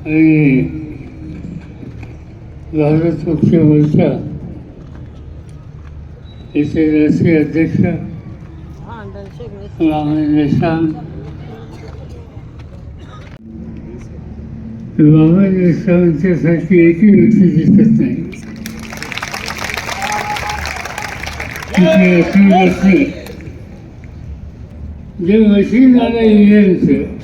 आणि भारत पक्ष मोर्चा याचे राष्ट्रीय अध्यक्ष वामन देशपांडे देशपांडेसारखी एकही व्यक्ती दिसत नाही. जे मशीन आलं इंडियनचं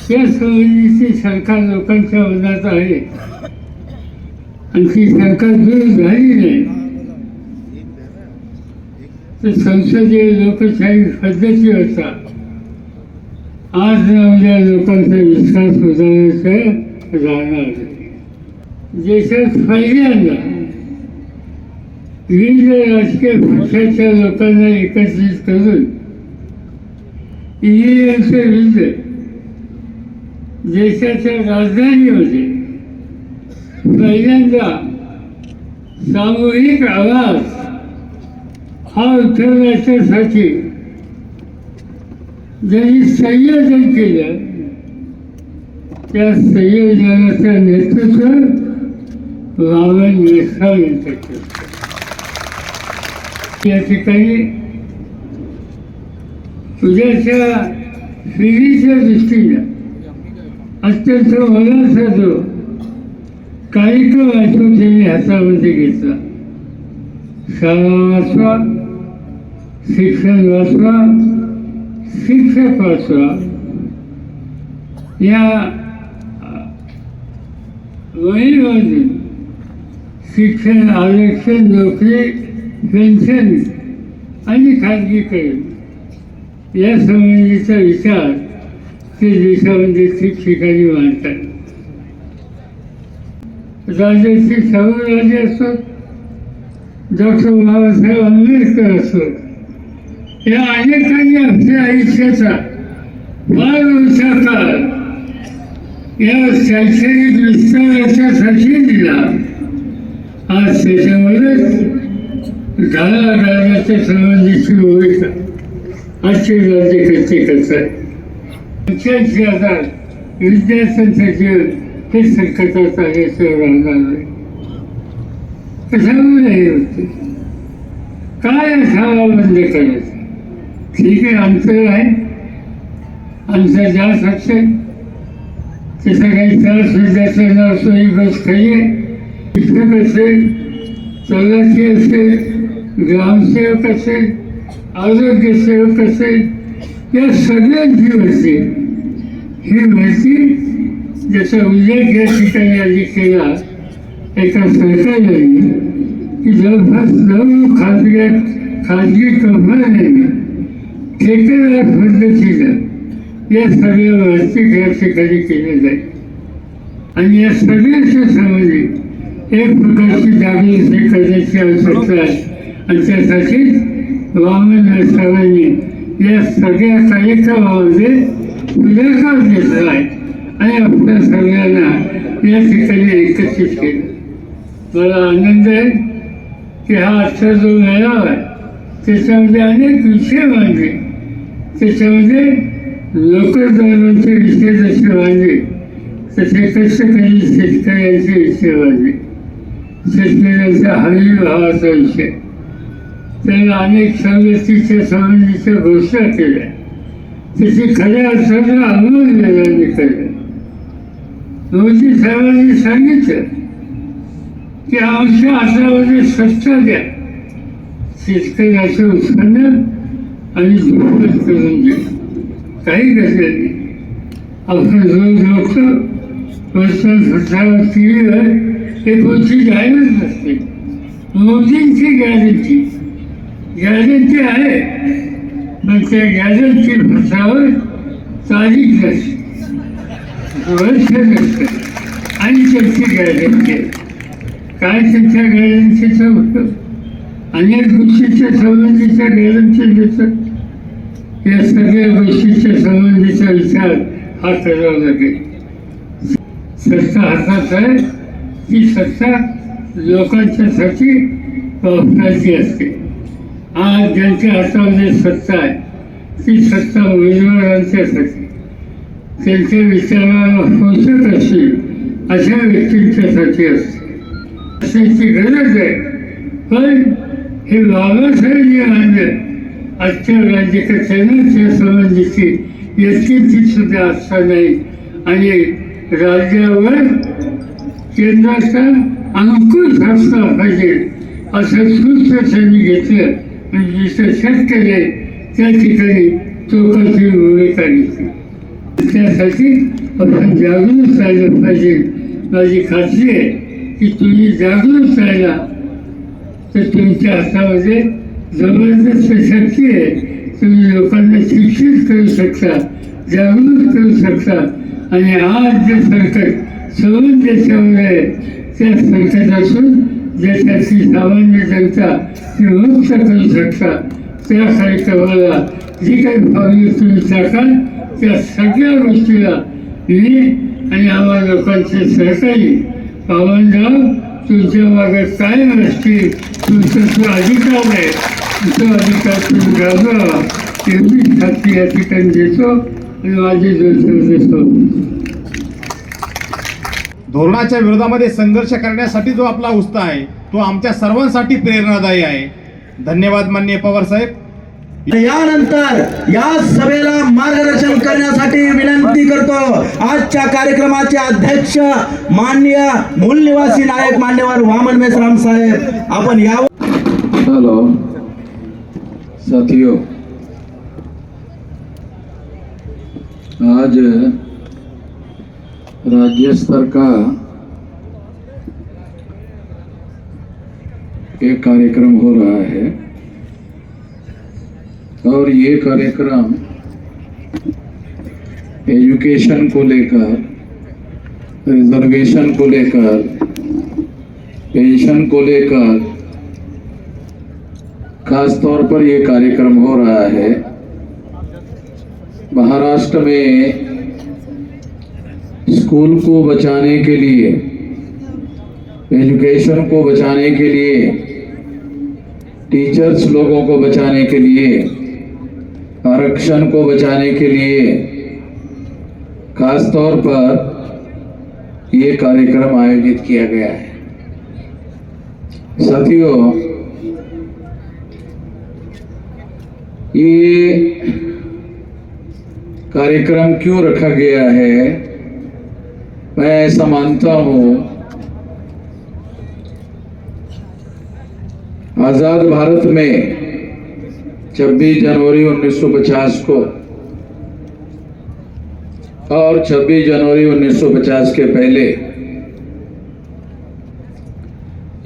त्या संबंधीची शंका लोकांच्या मनात आहे आणि ती शंका दूर झाली नाही तर संसदीय लोकशाही पद्धती होता आज न उद्या लोकांचा विश्वास उदाहरणाचं राहणार नाही. देशात पहिल्यांदा विविध राजकीय पक्षाच्या लोकांना एकत्रित करून ईव्हीएमच्या विरुद्ध देशाच्या राजधानीमध्ये पहिल्यांदा सामूहिक आवाज हा उठवण्याच्यासाठी ज्यांनी संयोजन केलं त्या संयोजनाचं नेतृत्व वामन देशपांडे यांचं केलं. या ठिकाणी उद्याच्या पिढीच्या दृष्टीनं अत्यंत मोलाचा जो कार्यक्रम आहे तो त्यांनी हातामध्ये घेतला. शाळा वाचवा, शिक्षण वाचवा, शिक्षक वाचवा या वहीमधून शिक्षण, आरक्षण, नोकरी, पेन्शन आणि खाजगीकरण या संबंधीचा विचार ते देशामध्ये ठिकठिकाणी मांडतात. राजर्षी शाहूराजे असोत, डॉक्टर बाबासाहेब आंबेडकर असोत, या अनेकांनी आपल्या आयुष्याचा फार मोठा काळ या शैक्षणिक विस्ताराच्यासाठी दिला. आज त्याच्यामध्येच घराघराच्या संबंधीची भूमिका आजचे राज्यकर्ते करतात. 85,000 विद्यार्थ्यांचं जीवन हे संकटात आल्याशिवाय राहणार नाही. कशामुळे हे होते? काय शाळा बंद करायचं? ठीक आहे, आमचं आहे, आमचा जास्त असेल तसं काही त्रास विद्यार्थ्यांना असो, ही गोष्ट खरी आहे. शिक्षक असेल, तलाठी असेल, ग्रामसेवक असेल, आरोग्यसेवक असेल, या सगळ्यांची भरती ही भरती ज्याचा उल्लेख या ठिकाणी आधी केला एका सरकारने की जवळपास 9 खाजगी कंपन्यांनी ठेकेदार पद्धतीनं या सगळ्या भरती या ठिकाणी केल्या जाईल आणि या सगळ्याच्या संबंधी एक प्रकारची जागृती करण्याची आवश्यकता आहे आणि त्यासाठी वामन देशपांडेंनी या सगळ्या कार्यक्रमामध्ये पुढाकार घेतला आहे आणि आपल्या सगळ्यांना या ठिकाणी एकत्रित केलं. मला आनंद आहे की हा आजचा जो मेळावा आहे त्याच्यामध्ये अनेक विषय मांडले. त्याच्यामध्ये लोकधर्मांचे विषय जसे मांडले तसे कष्टकरी शेतकऱ्यांचे विषय मांडले. शेतकऱ्यांचा हमी भावाचा विषय, त्याला अनेक सवलतीच्या संबंधीच्या घोषणा केल्या, त्याची खऱ्या अर्थानं अंमलबजावणी केली. मोदी साहेबांनी सांगितलं की आमच्या हातामध्ये सत्ता द्या, शेतकऱ्याचं उत्पन्न आणि दुप्पट करून द्या. काही गरज नाही. आपण रोज बघतो वर्तमानपत्रावर, टी व्हीवर हे कोणती जाहिरात नसते. मोदींची गॅरंटी आहे, पण त्या गॅरंटी पत्रावर तारीख नसते, वर्ष नसतं आणि त्यांची गॅरंटी आहे. काय त्यांच्या गॅरंटीचा होतं? अनेक गोष्टीच्या संबंधीच्या गॅरंटी देतात. या सगळ्या गोष्टीच्या संबंधीचा विचार हा करावा लागेल. सत्ता हातात आहे, ती सत्ता लोकांच्यासाठी वापरायची असते. आज ज्यांच्या हातामध्ये सत्ता आहे ती सत्ता उमेदवारांच्यासाठी, त्यांच्या विचाराला पोचत असेल अशा व्यक्तींच्यासाठी असते. अशाची गरज आहे. पण हे बाबासाहेब जे आणलं आजच्या राज्यकर्त्यांना त्या संबंधीची याची सुद्धा आस्था नाही आणि राज्यावर केंद्राचा अंकुश असला पाहिजे असं सूत्र त्यांनी घेतलं. म्हणजे जिथं शक्य नाही त्या ठिकाणी चौकाची भूमिका घेतली. त्यासाठी आपण जागृत राहिलं पाहिजे. माझी खात्री आहे की तुम्ही जागृत राहिला तर तुमच्या हातामध्ये जबरदस्त शक्ती आहे. तुम्ही लोकांना शिक्षित करू शकता, जागृत करू शकता आणि आज जे संकट सर्व देशावर आहे त्या संकटातून देशाची सामान्य जनता ती मुक्त करू शकता. त्या कार्यक्रमाला जी काही पावले तुम्ही टाकाल त्या सगळ्या गोष्टीला मी आणि आम्हा लोकांचे सहकारी पावनराव तुमच्या मागे कायम असतील. तुमचा जो अधिकार आहे तो अधिकार तुम्ही गाजवावा एवढी खात्री या ठिकाणी देतो आणि माझे दोन देतो. धोरणाच्या विरोधामध्ये संघर्ष करण्यासाठी जो आपला उत्साह आहे तो आमच्या सर्वांसाठी प्रेरणादायी आहे. धन्यवाद माननीय पवार साहेब. यानंतर या सभेला मार्गदर्शन करण्यासाठी विनंती करतो आजच्या कार्यक्रमाचे अध्यक्ष माननीय मूल निवासी नायक मान्यवर वामन मेश्राम साहेब. आपण यावर. हेलो साथियों, आज राज्य स्तर का एक कार्यक्रम हो रहा है और ये कार्यक्रम एजुकेशन को लेकर, रिजर्वेशन को लेकर, पेंशन को लेकर खास तौर पर ये कार्यक्रम हो रहा है. महाराष्ट्र में स्कूल को बचाने के लिए, एजुकेशन को बचाने के लिए, टीचर्स लोगों को बचाने के लिए, आरक्षण को बचाने के लिए खास तौर पर ये कार्यक्रम आयोजित किया गया है. साथियों, ये कार्यक्रम क्यों रखा गया है? मैं ऐसा मानता हूं, आजाद भारत में 26 जनवरी 1950 को और 26 जनवरी 1950 के पहले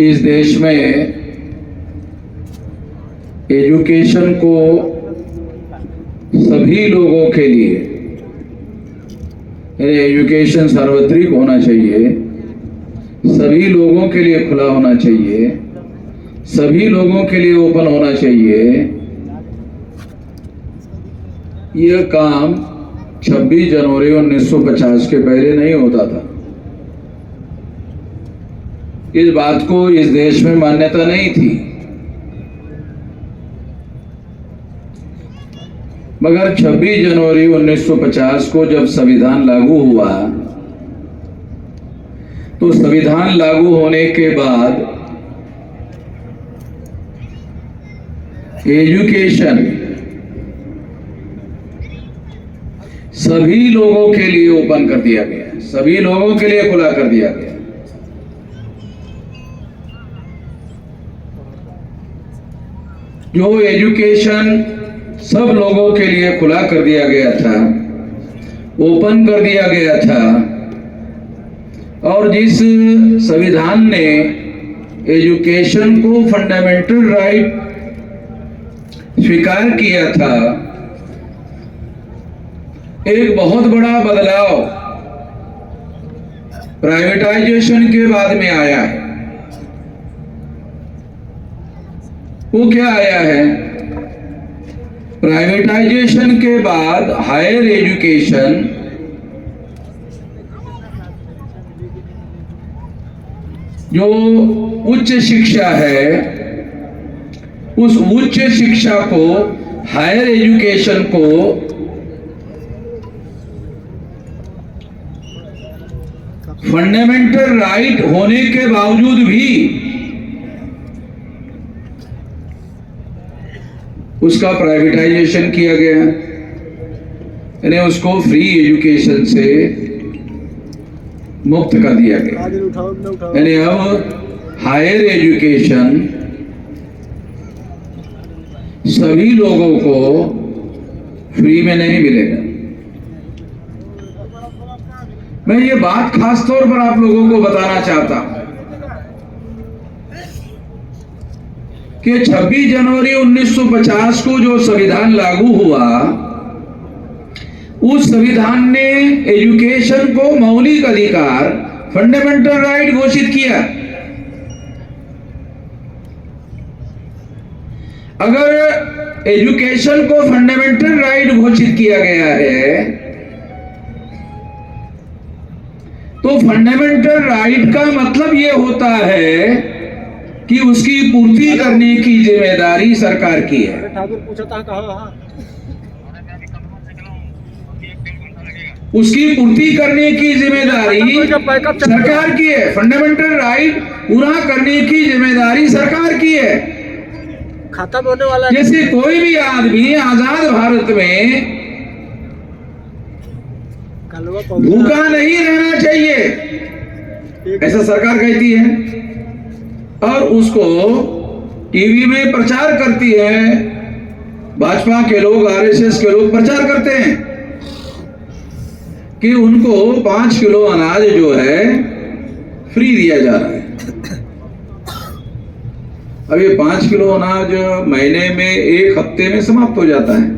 इस देश में एजुकेशन को सभी लोगों के लिए, यानी एजुकेशन सार्वत्रिक होना चाहिए, सभी लोगों के लिए खुला होना चाहिए, सभी लोगों के लिए ओपन होना चाहिए. यह काम 26 जनवरी 1950 के पहले नहीं होता था. इस बात को इस देश में मान्यता नहीं थी. मगर 26 जनवरी 1950 को जब संविधान लागू हुआ तो संविधान लागू होने के बाद एजुकेशन सभी लोगों के लिए ओपन कर दिया गया, सभी लोगों के लिए खुला कर दिया गया. जो एजुकेशन सब लोगों के लिए खुला कर दिया गया था, ओपन कर दिया गया था, और जिस संविधान ने एजुकेशन को फंडामेंटल राइट स्वीकार किया था, एक बहुत बड़ा बदलाव प्राइवेटाइजेशन के बाद में आया है. वो क्या आया है? प्राइवेटाइजेशन के बाद हायर एजुकेशन जो उच्च शिक्षा है, उस उच्च शिक्षा को, हायर एजुकेशन को फंडामेंटल राइट होने के बावजूद भी उसका प्राइवेटाइजेशन किया गया, यानी उसको फ्री एजुकेशन से मुक्त कर दिया गया। यानी अब हायर एजुकेशन सभी लोगों को फ्री में नहीं मिलेगा। मैं ये बात खास तौर पर आप लोगों को बताना चाहता हूं कि 26 जनवरी 1950 को जो संविधान लागू हुआ, उस संविधान ने एजुकेशन को मौलिक अधिकार, फंडामेंटल राइट घोषित किया। अगर एजुकेशन को फंडामेंटल राइट घोषित किया गया है तो फंडामेंटल राइट का मतलब यह होता है कि उसकी पूर्ति करने की जिम्मेदारी सरकार की है। उसकी पूर्ति करने की जिम्मेदारी सरकार की है। फंडामेंटल राइट पूरा करने की जिम्मेदारी सरकार की है। खत्म होने वाला है। जैसे कोई भी आदमी आजाद भारत में भूखा नहीं रहना चाहिए, ऐसा सरकार कहती है, और उसको टीवी में प्रचार करती है। भाजपा के लोग, आरएसएस के लोग प्रचार करते हैं कि उनको 5 किलो अनाज जो है फ्री दिया जा रहा है। अब ये 5 किलो अनाज महीने में 1 हफ्ते में समाप्त हो जाता है,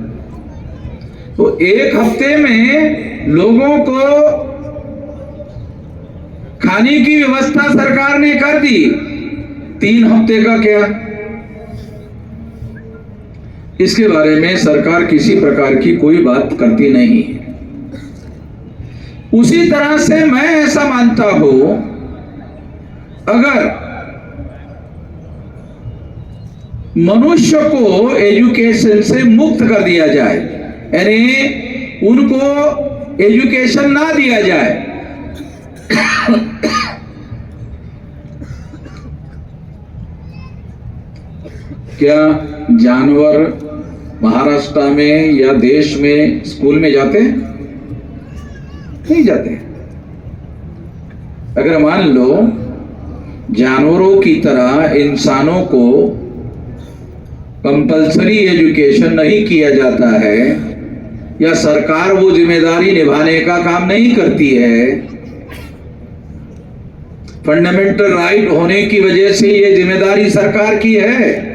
तो 1 हफ्ते में लोगों को खाने की व्यवस्था सरकार ने कर दी। 3 हफ्ते का क्या? इसके बारे में सरकार किसी प्रकार की कोई बात करती नहीं है। उसी तरह से मैं ऐसा मानता हूं, अगर मनुष्य को एजुकेशन से मुक्त कर दिया जाए, यानी उनको एजुकेशन ना दिया जाए, क्या जानवर महाराष्ट्र में या देश में स्कूल में जाते हैं? नहीं जाते। अगर मान लो जानवरों की तरह इंसानों को कंपल्सरी एजुकेशन नहीं किया जाता है, या सरकार वो जिम्मेदारी निभाने का काम नहीं करती है, फंडामेंटल राइट होने की वजह से ये जिम्मेदारी सरकार की है।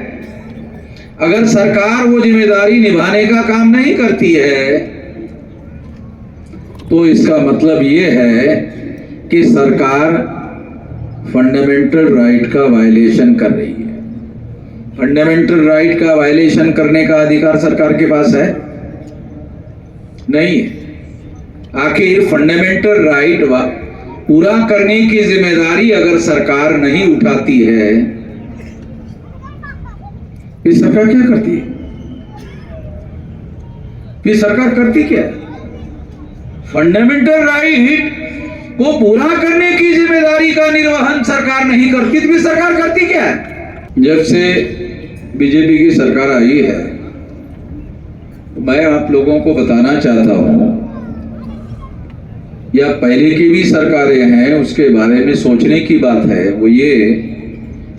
अगर सरकार वो जिम्मेदारी निभाने का काम नहीं करती है तो इसका मतलब ये है कि सरकार फंडामेंटल राइट का वायलेशन कर रही है। फंडामेंटल राइट का वायलेशन करने का अधिकार सरकार के पास है? नहीं है। आखिर फंडामेंटल राइट पूरा करने की जिम्मेदारी अगर सरकार नहीं उठाती है, ये सरकार क्या करती है? ये सरकार करती क्या है? फंडामेंटल राइट को पूरा करने की जिम्मेदारी का निर्वहन सरकार नहीं करती तो फिर सरकार करती क्या है? जब से बीजेपी की सरकार आई है, मैं आप लोगों को बताना चाहता हूं, या पहले की भी सरकारें हैं उसके बारे में सोचने की बात है, वो ये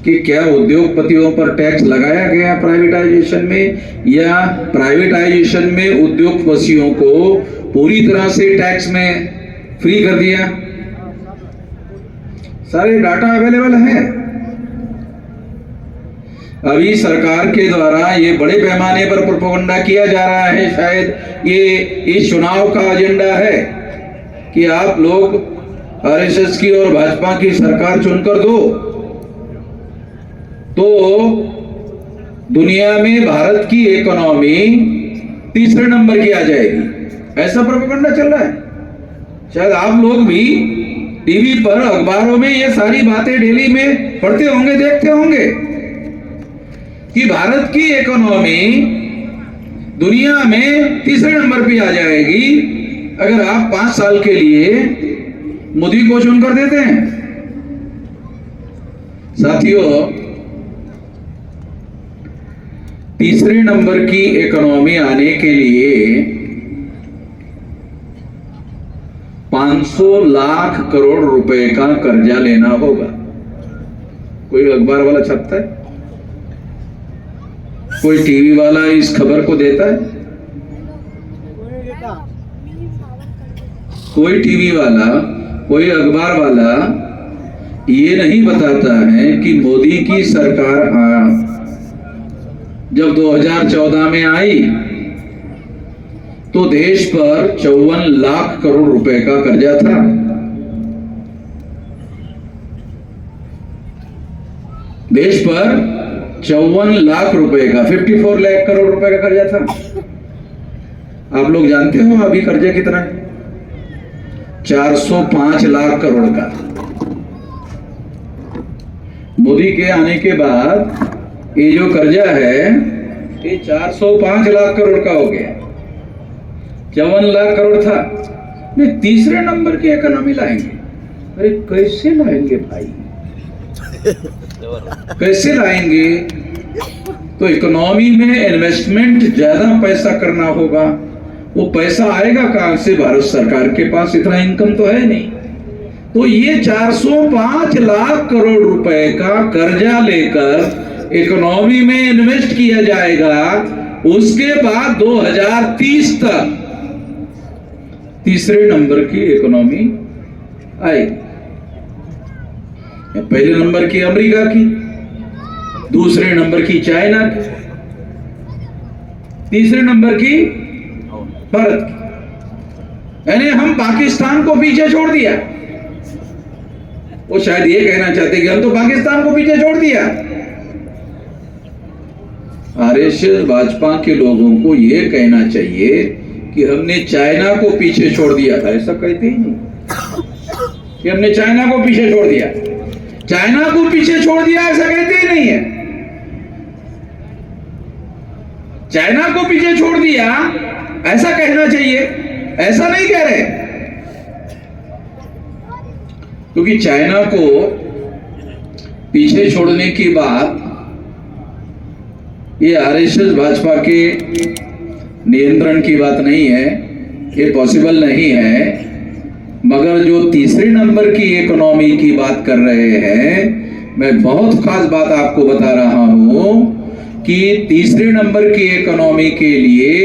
कि क्या उद्योगपतियों पर टैक्स लगाया गया प्राइवेटाइजेशन में, या प्राइवेटाइजेशन में उद्योगपतियों को पूरी तरह से टैक्स में फ्री कर दिया? सारे डाटा अवेलेबल है। अभी सरकार के द्वारा ये बड़े पैमाने पर प्रोपेगेंडा किया जा रहा है, शायद ये इस चुनाव का एजेंडा है कि आप लोग आरएसएस की और भाजपा की सरकार चुनकर दो तो दुनिया में भारत की इकोनॉमी 3रे नंबर की आ जाएगी। ऐसा प्रोपेगेंडा चल रहा है। शायद आप लोग भी टीवी पर, अखबारों में ये सारी बातें डेली में पढ़ते होंगे, देखते होंगे कि भारत की इकोनॉमी दुनिया में 3रे नंबर पे आ जाएगी अगर आप 5 साल के लिए मोदी को चुनकर देते हैं। साथियों, तीसरे नंबर की इकोनॉमी आने के लिए 500 लाख करोड़ रुपए का कर्जा लेना होगा। कोई अखबार वाला छपता है, कोई टीवी वाला इस खबर को देता है, कोई टीवी वाला, कोई अखबार वाला ये नहीं बताता है कि मोदी की सरकार जब 2014 में आई तो देश पर 54 लाख करोड़ रुपए का कर्जा था। देश पर 54 लाख रुपए का 54 लाख करोड़ रुपए का कर्जा था। आप लोग जानते हो अभी कर्जा कितना है? 405 लाख करोड़ का। मोदी के आने के बाद ये जो कर्जा है ये 405 लाख करोड़ का हो गया। 54 लाख करोड़ था। नहीं, तीसरे नंबर की इकोनॉमी लाएंगे। अरे कैसे लाएंगे भाई, कैसे लाएंगे? तो इकोनॉमी में इन्वेस्टमेंट ज्यादा पैसा करना होगा। वो पैसा आएगा कहां से? भारत सरकार के पास इतना इनकम तो है नहीं। तो ये 405 लाख करोड़ रुपए का कर्जा लेकर इकोनॉमी में इन्वेस्ट किया जाएगा। उसके बाद 2030 तक तीसरे नंबर की इकोनॉमी आएगी। पहले नंबर की अमेरिका की, दूसरे नंबर की चाइना की, तीसरे नंबर की भारत की। यानी हम पाकिस्तान को पीछे छोड़ दिया। वो शायद ये कहना चाहते कि हम तो पाकिस्तान को पीछे छोड़ दिया। आरएसएस भाजपा के लोगों को यह कहना चाहिए कि हमने चाइना को पीछे छोड़ दिया था। ऐसा कहते ही नहीं कि हमने चाइना को पीछे छोड़ दिया। चाइना को पीछे छोड़ दिया ऐसा कहते ही नहीं है। चाइना को पीछे छोड़ दिया ऐसा कहना चाहिए, ऐसा नहीं कह रहे। क्योंकि चाइना को पीछे छोड़ने की बात ये आरएसएस भाजपा के नियंत्रण की बात नहीं है, ये पॉसिबल नहीं है। मगर जो तीसरे नंबर की इकोनॉमी की बात कर रहे हैं, मैं बहुत खास बात आपको बता रहा हूं कि तीसरे नंबर की इकोनॉमी के लिए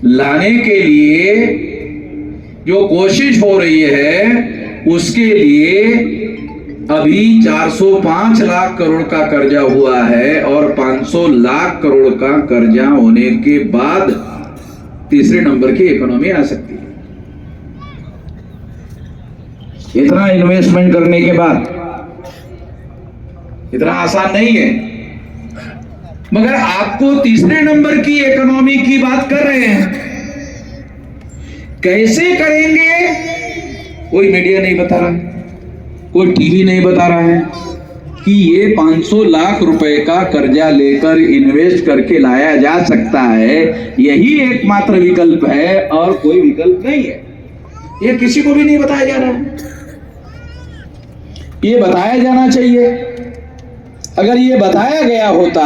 लाने के लिए जो कोशिश हो रही है उसके लिए अभी 405 लाख करोड़ का कर्जा हुआ है और 500 लाख करोड़ का कर्जा होने के बाद तीसरे नंबर की इकोनॉमी आ सकती है। इतना इन्वेस्टमेंट करने के बाद इतना आसान नहीं है। मगर आपको तीसरे नंबर की इकोनॉमी की बात कर रहे हैं, कैसे करेंगे कोई मीडिया नहीं बता रहा है, कोई टीवी नहीं बता रहा है कि ये 500 लाख रुपए का कर्जा लेकर इन्वेस्ट करके लाया जा सकता है। यही एकमात्र विकल्प है और कोई विकल्प नहीं है। ये किसी को भी नहीं बताया जा रहा है। ये बताया जाना चाहिए। अगर ये बताया गया होता